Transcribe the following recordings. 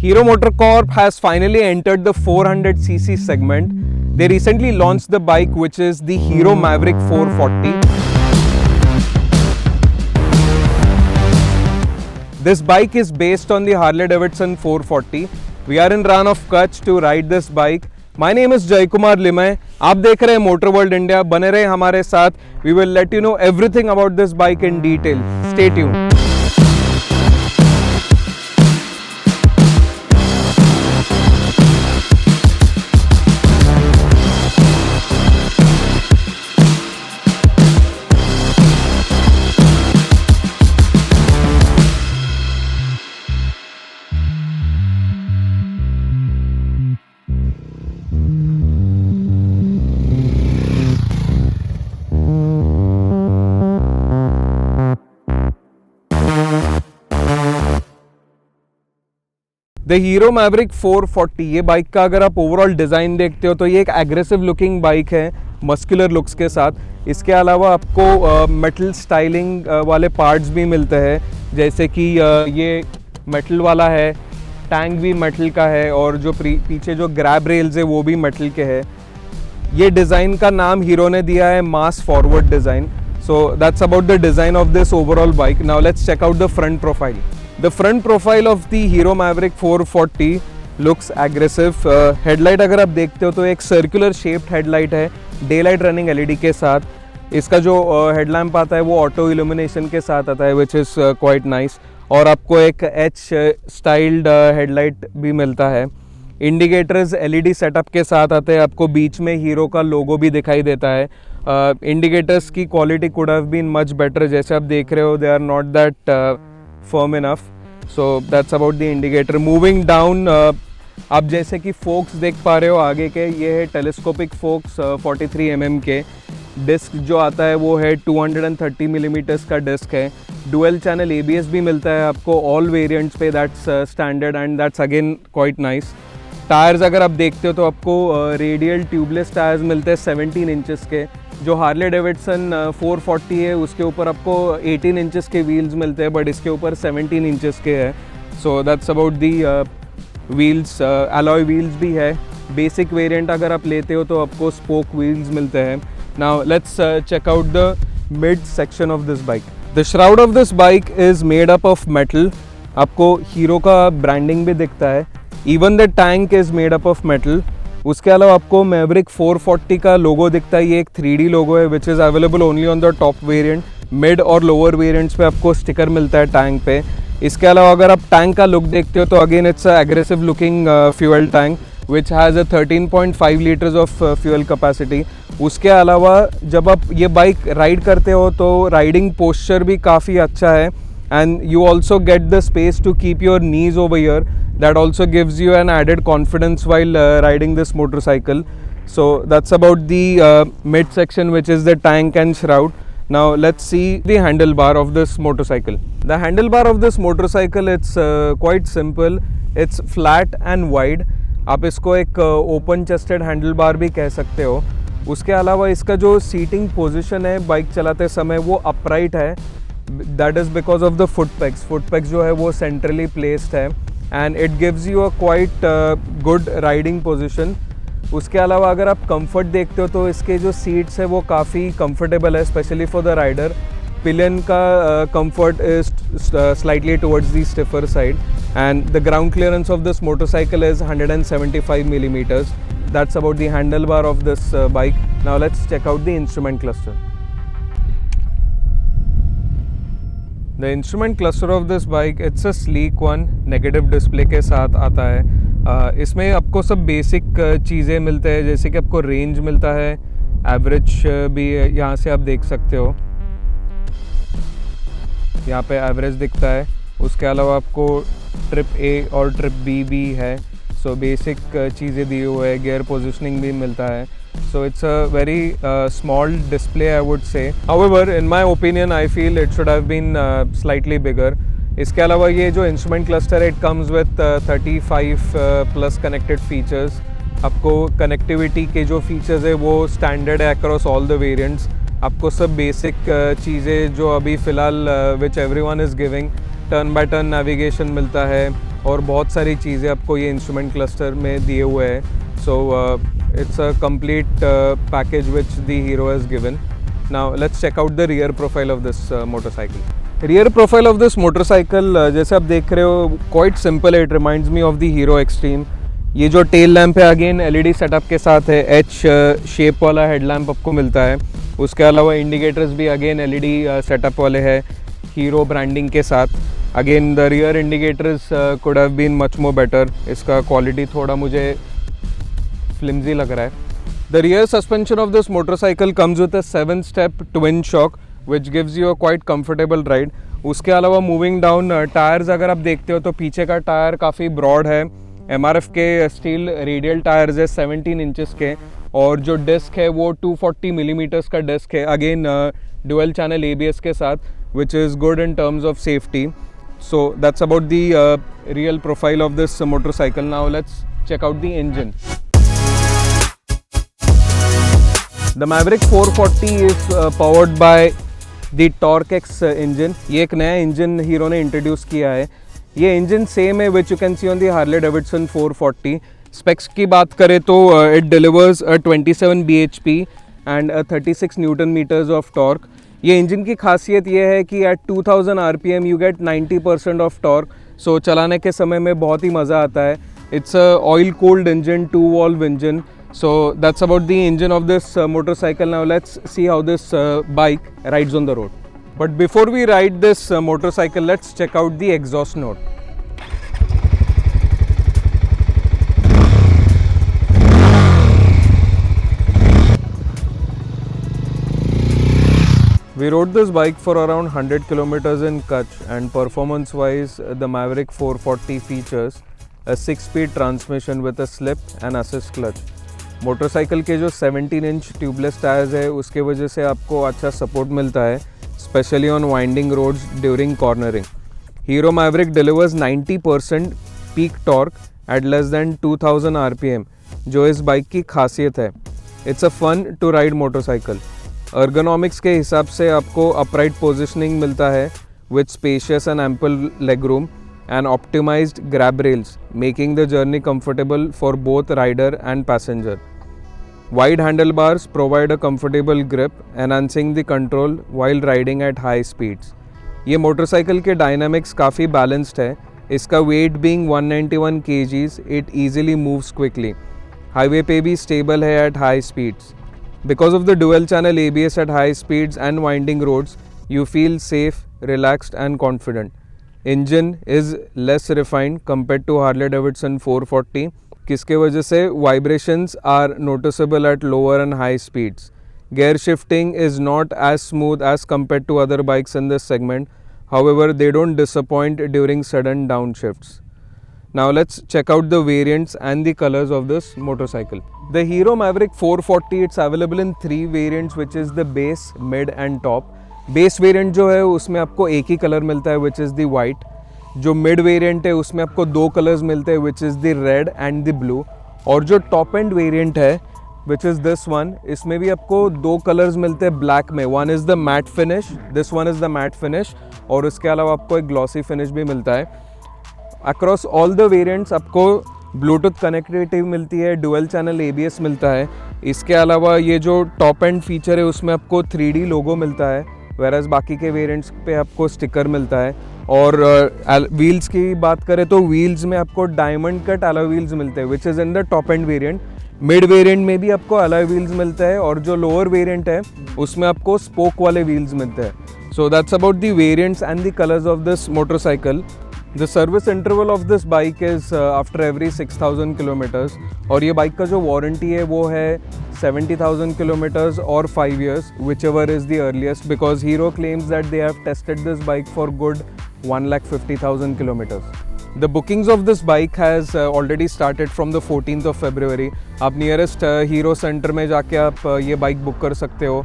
Hero MotoCorp has finally entered the 400cc segment. They recently launched the bike, which is the Hero Maverick 440. This bike is based on the Harley Davidson 440. We are in Rann of Kutch to ride this bike. My name is Jay Kumar Limay. आप देख रहे हैं Motor World India. बने रहे हमारे साथ. We will let you know everything about this bike in detail. Stay tuned. The hero Maverick 440, ये bike का अगर आप ओवरऑल डिज़ाइन देखते हो तो ये एक एग्रेसिव लुकिंग बाइक है मस्कुलर लुक्स के साथ। इसके अलावा आपको मेटल स्टाइलिंग वाले पार्ट्स भी मिलते हैं, जैसे कि ये मेटल वाला है, टैंक भी मेटल का है और जो पीछे जो ग्रैब रेल्स है वो भी मेटल के है। ये डिज़ाइन का नाम हीरो ने दिया है mass forward design. So that's about the design of this overall bike. Now let's check out the front profile. The front profile of the Hero Maverick 440 looks aggressive. Headlight अगर आप देखते हो तो एक सर्कुलर शेप्ड हेडलाइट है day light running LED के साथ। इसका जो हेडलैम्प आता है वो ऑटो इल्यूमिनेशन के साथ आता है, विच इज़ क्वाइट नाइस। और आपको एक एच स्टाइल्ड हेडलाइट भी मिलता है। इंडिकेटर्स एलईडी सेटअप के साथ आते हैं। आपको बीच में हीरो का लोगो भी दिखाई देता है। इंडिकेटर्स की quality could have been much better. जैसे आप देख रहे हो, they are not that firm enough. So that's about the indicator. Moving down, आप जैसे कि फोक्स देख पा रहे हो आगे के, ये है टेलीस्कोपिक फोक्स 43 mm के। डिस्क जो आता है वो है 230 mm का डिस्क है। डुअल चैनल ABS भी मिलता है आपको ऑल वेरिएंट्स पे, that's standard and that's again quite nice. Tyres अगर आप देखते हो तो आपको रेडियल ट्यूबलेस टायर्स मिलते हैं 17 इंचेस के। जो हार्ले डेविडसन 440 है उसके ऊपर आपको 18 इंचेस के व्हील्स मिलते हैं, बट इसके ऊपर 17 इंचेस के है। सो that's about the wheels. Alloy wheels भी है। बेसिक वेरिएंट अगर आप लेते हो तो आपको स्पोक व्हील्स मिलते हैं। Now let's check out the mid section of this bike. The shroud of this bike is made up of metal. आपको हीरो का ब्रांडिंग भी दिखता है। Even the tank is made up of metal. उसके अलावा आपको मैवरिक 440 का लोगो दिखता है। ये एक 3D लोगो है which is available only on the top variant. Mid और लोअर वेरिएंट्स पे आपको स्टिकर मिलता है टैंक पे। इसके अलावा अगर आप टैंक का लुक देखते हो तो again it's a aggressive looking fuel tank which has a 13.5 litres of fuel capacity. उसके अलावा जब आप ये बाइक राइड करते हो तो राइडिंग पोस्चर भी काफ़ी अच्छा है, and you also get the space to keep your knees over here. That also gives you an added confidence while riding this motorcycle. So that's about the mid section, which is the tank and shroud. Now let's see the handlebar of this motorcycle. The handlebar of this motorcycle, it's quite simple. It's flat and wide. आप इसको एक open chested handlebar भी कह सकते हो। उसके अलावा इसका जो सीटिंग पोजीशन है बाइक चलाते समय वो अपराइट है। That is because of the foot pegs. Foot pegs जो है वो centrally placed है and it gives you a quite good riding position. उसके अलावा अगर आप comfort देखते हो तो इसके जो seats है वो काफ़ी comfortable है, especially for the rider. Pillion का comfort is slightly towards the stiffer side and the ground clearance of this motorcycle is 175 millimeters. That's about the handlebar of this bike. Now let's check out the instrument cluster. The instrument cluster of this bike, it's a sleek one, negative display के साथ आता है। इसमें आपको सब basic चीज़ें मिलते हैं, जैसे कि आपको रेंज मिलता है, एवरेज भी यहाँ से आप देख सकते हो। यहाँ पे एवरेज दिखता है। उसके अलावा आपको ट्रिप A और ट्रिप B भी है। सो बेसिक चीज़ें दी हुए है, गियर पोजिशनिंग भी मिलता है। So it's a very small display, I would say. However, in my opinion, I feel it should have been slightly bigger. इसके अलावा ये जो इंस्ट्रूमेंट क्लस्टर है, it comes with 35 plus connected features. आपको connectivity के जो फीचर्स है वो स्टैंडर्ड है अक्रॉस ऑल द वेरिएंट्स। आपको सब बेसिक चीज़ें जो अभी फ़िलहाल which everyone is giving, turn by turn navigation मिलता है और बहुत सारी चीज़ें आपको ये इंस्ट्रूमेंट क्लस्टर में दिए हुए हैं. So it's a complete package which the Hero has given. Now let's check out the rear profile of this motorcycle. Rear profile of this motorcycle जैसे आप देख रहे हो क्वाइट सिंपल है. It reminds me of the Hero Xtreme. ये जो tail lamp है again LED setup के साथ है. एच शेप वाला हेडलैम्प आपको मिलता है. उसके अलावा इंडिकेटर्स भी अगेन एलईडी सेटअप वाले हैं हीरो ब्रांडिंग के साथ. Again the rear indicators could have been much more better. इसका क्वालिटी थोड़ा मुझे फ्लिम्जी लग रहा है. The rear suspension of this motorcycle comes with a 7-step twin shock which gives you a quite comfortable ride. उसके अलावा moving down tyres अगर आप देखते हो तो पीछे का टायर काफ़ी ब्रॉड है. MRF के स्टील रेडियल टायर्स है 17 इंचेस के. और जो डिस्क है वो 240 मिलीमीटर्स का डिस्क है. अगेन डुअल चैनल ABS के साथ which is good in terms of safety. So that's about the real profile of this motorcycle. Now let's check out the engine. The Maverick 440 is powered by the Torq-X engine. ये एक नया engine hero ने introduce किया है. ये engine same है which you can see on the Harley Davidson 440. Specs की बात करें तो it delivers 27 bhp and 36 newton metres of torque. ये इंजन की खासियत ये है कि at 2000 RPM you get 90% of torque. So चलाने के समय में बहुत ही मज़ा आता है. It's a oil cooled engine, 2-valve engine. So that's about the engine of this motorcycle. Now let's see how this bike rides on the road. But before we ride this motorcycle, let's check out the exhaust note. We rode this bike for around 100 kilometers in Kutch, and performance wise the Maverick 440 features a 6-speed transmission with a slip and assist clutch. Motorcycle के जो 17 inch tubeless tyres है उसके वजह से आपको अच्छा support मिलता है, specially on winding roads during cornering. Hero Maverick delivers 90% peak torque at less than 2000 RPM, जो इस बाइक की खासियत है. It's a fun to ride motorcycle. Ergonomics के हिसाब से आपको अपराइट पोजिशनिंग मिलता है with spacious and ample leg room and optimized grab rails, making the journey comfortable for both rider and passenger. Wide handlebars provide a comfortable grip, enhancing the control while riding at high speeds. ये motorcycle के dynamics काफ़ी balanced है. इसका weight being 191 kgs, it easily moves quickly. Highway पे भी stable है at high speeds. Because of the dual channel ABS at high speeds and winding roads, you feel safe, relaxed and confident. Engine is less refined compare to Harley Davidson 440, किसके वजह से vibrations are noticeable at lower and high speeds. Gear shifting is not as smooth as compare to other bikes in this segment. However they don't disappoint during sudden down shifts. Now let's check out the variants and the colors of this motorcycle. The Hero Maverick 440, it's available in 3 variants, which is the base, mid and top. Base variant जो है उसमें आपको एक ही colour मिलता है which is the white. जो mid variant है उसमें आपको 2 कलर्स मिलते हैं which is the red and the blue. और जो टॉप एंड वेरिएंट है विच इज़ दिस वन, इसमें भी आपको 2 कलर्स मिलते हैं ब्लैक में. One is the matte finish, this one is the matte finish, और उसके अलावा आपको एक ग्लॉसी फिनिश भी मिलता है. अक्रॉस ऑल द वेरिएंट्स आपको ब्लूटूथ कनेक्टिविटी मिलती है, डुअल चैनल ABS मिलता है. इसके अलावा ये जो टॉप एंड फीचर है उसमें आपको 3D लोगो मिलता है, वेराज बाकी के वेरिएंट्स पे आपको स्टिकर मिलता है. और व्हील्स की बात करें तो व्हील्स में आपको डायमंड कट अलॉय व्हील्स मिलते हैं which is in the top end variant. Mid variant में भी आपको अलॉय व्हील्स मिलते हैं, और जो लोअर वेरिएंट है उसमें आपको स्पोक वाले व्हील्स मिलते हैं. सो that's about the variants and the colours of this motorcycle. The service interval of this bike is after every 6000 kilometres. और ये बाइक का जो वारंटी है वो है 70,000 kilometers or 5 years, whichever is the earliest, because Hero claims that they have tested this bike for good 150,000 kilometers. The bookings of this bike has already started from the 14th of February. आप nearest hero centre में जाके आप ये bike book कर सकते हो.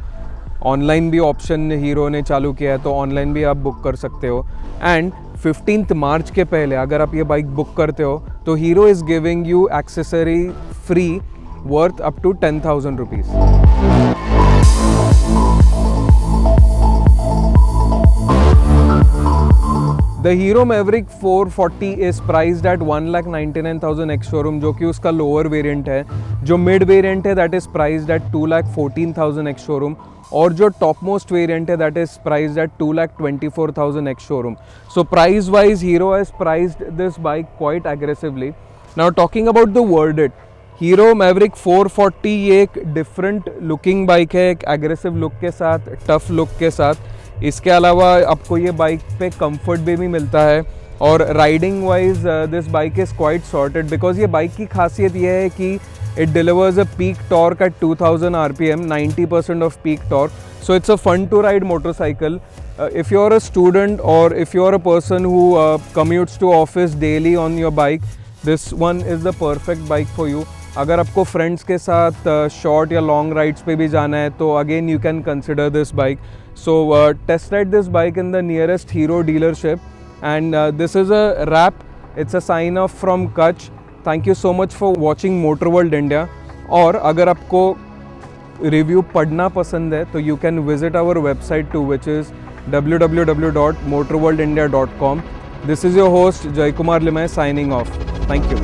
Online भी option hero ने चालू किया है, तो ऑनलाइन भी आप बुक कर सकते हो. एंड 15th मार्च के पहले अगर आप ये बाइक बुक करते हो तो hero is giving you accessory free worth up to 10,000 rupees. The hero Maverick 440 is priced eight 1,99,000 ex showroom, जो कि उसका लोअर वेरिएंट है। जो मिड वेरिएंट है that is priced eight 2,14,000 ex showroom, और जो टॉप मोस्ट वेरिएंट है that is priced eight 2,24,000 ex showroom. So price wise hero has priced this bike quite aggressively. Now talking about the verdict, hero Maverick 440 ये एक different looking bike है, एक aggressive look के साथ, tough look के साथ। इसके अलावा आपको ये बाइक पे कंफर्ट भी मिलता है, और riding wise this bike is quite sorted because ये बाइक की खासियत ये है कि it delivers a peak torque at 2000 rpm, 90% of peak torque. So it's a fun to ride motorcycle. If you're a student or if you're a person who commutes to office daily on your bike, this one is the perfect bike for you. अगर आपको friends के साथ short या long rides पे भी जाना है तो again you can consider this bike. So test ride this bike in the nearest Hero dealership, and this is a wrap. It's a sign off from Kutch. Thank you so much for watching Motor World India. और अगर आपको review पढ़ना पसंद है तो you can visit our website too, which is www.motorworldindia.com. This is your host Jay Kumar Limay signing off. Thank you.